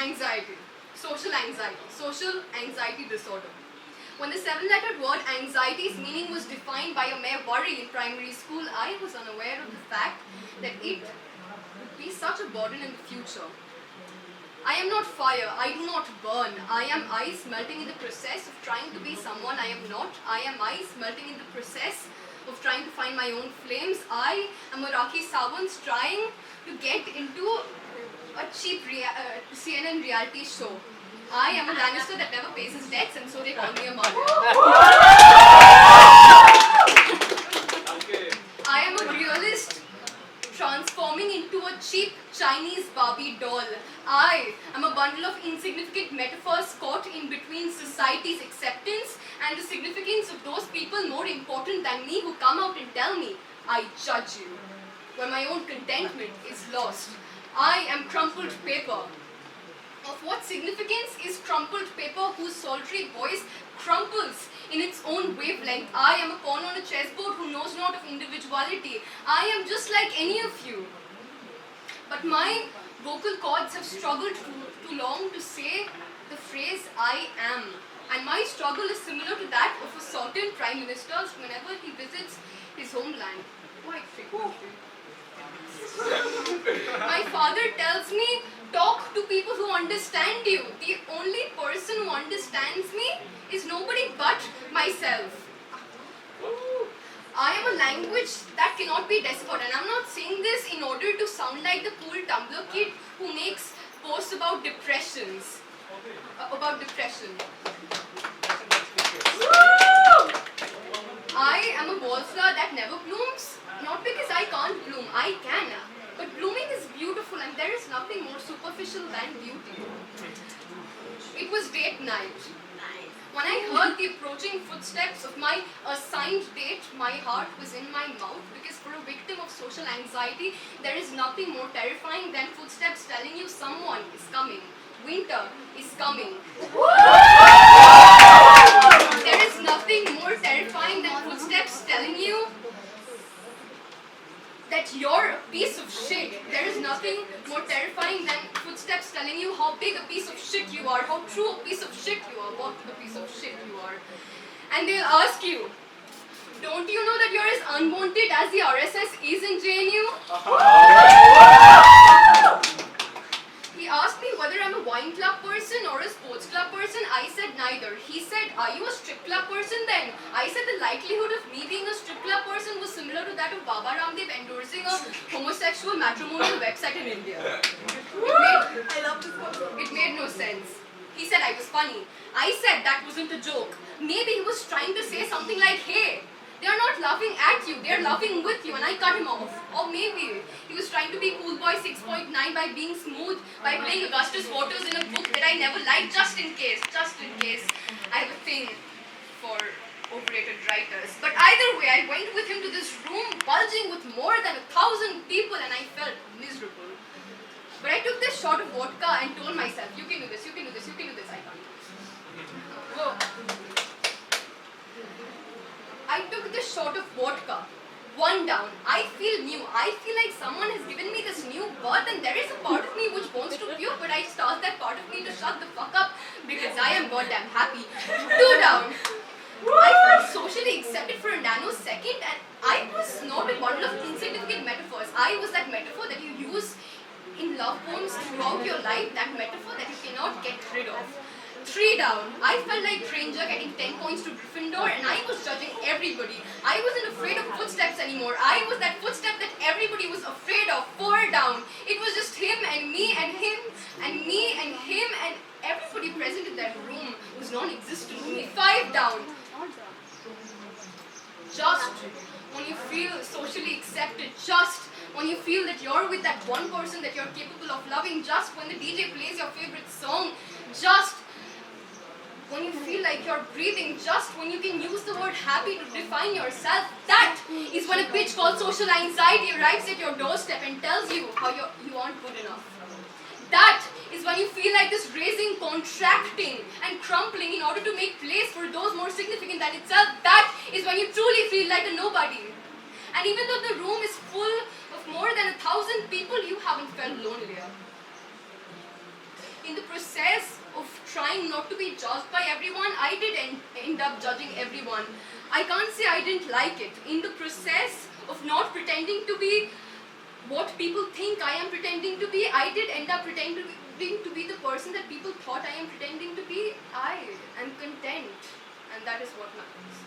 Anxiety. Social anxiety disorder. When the seven-lettered word anxiety's meaning was defined by a mere worry in primary school, I was unaware of the fact that it would be such a burden in the future. I am not fire, I do not burn. I am ice melting in the process of trying to be someone I am not. I am ice melting in the process of trying to find my own flames. I am a Rakhi Sawant trying to get into a cheap CNN reality show. I am a Lannister that never pays his debts, and so they call me a mother. I am a realist transforming into a cheap Chinese Barbie doll. I am a bundle of insignificant metaphors caught in between society's acceptance and the significance of those people more important than me who come out and tell me, I judge you, where my own contentment is lost. I am crumpled paper. Of what significance is crumpled paper whose solitary voice crumples in its own wavelength? I am a pawn on a chessboard who knows not of individuality. I am just like any of you. But my vocal cords have struggled too long to say the phrase I am. And my struggle is similar to that of a certain prime minister whenever he visits his homeland. Quite frequently. My father tells me, talk to people who understand you. The only person who understands me is nobody but myself. I am a language that cannot be deciphered, and I'm not saying this in order to sound like the cool Tumblr kid who makes posts about depressions. I am a wallflower that never blooms, not because I can't bloom, I can. But blooming is beautiful, and there is nothing more superficial than beauty. It was date night. When I heard the approaching footsteps of my assigned date, my heart was in my mouth, because for a victim of social anxiety, there is nothing more terrifying than footsteps telling you someone is coming. Winter is coming. There is nothing more terrifying than footsteps telling you that you're a piece of shit. There is nothing more terrifying than footsteps telling you how big a piece of shit you are, how true a piece of shit you are, what a piece of shit you are. And they'll ask you, don't you know that you're as unwanted as the RSS is in JNU? He asked me whether I'm a wine club person or a sports club person. I said neither. He said, are you a strip club person then? I said the likelihood of me being a strip club person was similar to that of Baba Ramdev endorsing a homosexual matrimonial website in India. It made no sense. He said I was funny. I said that wasn't a joke. Maybe he was trying to say something like, hey, they are not laughing at you, they are laughing with you, and I cut him off. Or maybe he was trying to be Cool Boy 6.9 by being smooth, by playing Augustus Waters in a book that I never liked, just in case. I have a thing for overrated writers. But either way, I went with him to this room bulging with more than 1,000 people, and I felt miserable. But I took this shot of vodka and told myself, you can do this, I can't. Whoa. I took this shot of vodka. One down. I feel new. I feel like someone has given me this new birth, and there is a part of me which wants to puke, but I asked that part of me to shut the fuck up because I am goddamn happy. Two down. I felt socially accepted for a nanosecond, and I was not a bundle of insignificant metaphors. I was that metaphor that you use in love poems throughout your life, that metaphor that you cannot get rid of. Three down. I felt like Granger getting 10 points to Gryffindor, and I was judging everybody. I wasn't afraid of footsteps anymore. I was that footstep that everybody was afraid of. Four down. It was just him and me and him and me and him, and everybody present in that room was non-existent to me. Five down. Just when you feel socially accepted, just when you feel that you're with that one person that you're capable of loving, just when the DJ plays your favorite song, just when you feel like you're breathing, just when you can use the word happy to define yourself, that is when a bitch called social anxiety arrives at your doorstep and tells you how you aren't good enough. That is when you feel like this raising, contracting, and crumpling in order to make place for those more significant than itself. That is when you truly feel like a nobody. And even though the room is full of more than 1,000 people, you haven't felt lonelier. In the process of trying not to be judged by everyone, I did end up judging everyone. I can't say I didn't like it. In the process of not pretending to be what people think I am pretending to be, I did end up pretending to be the person that people thought I am pretending to be. I am content, and that is what matters.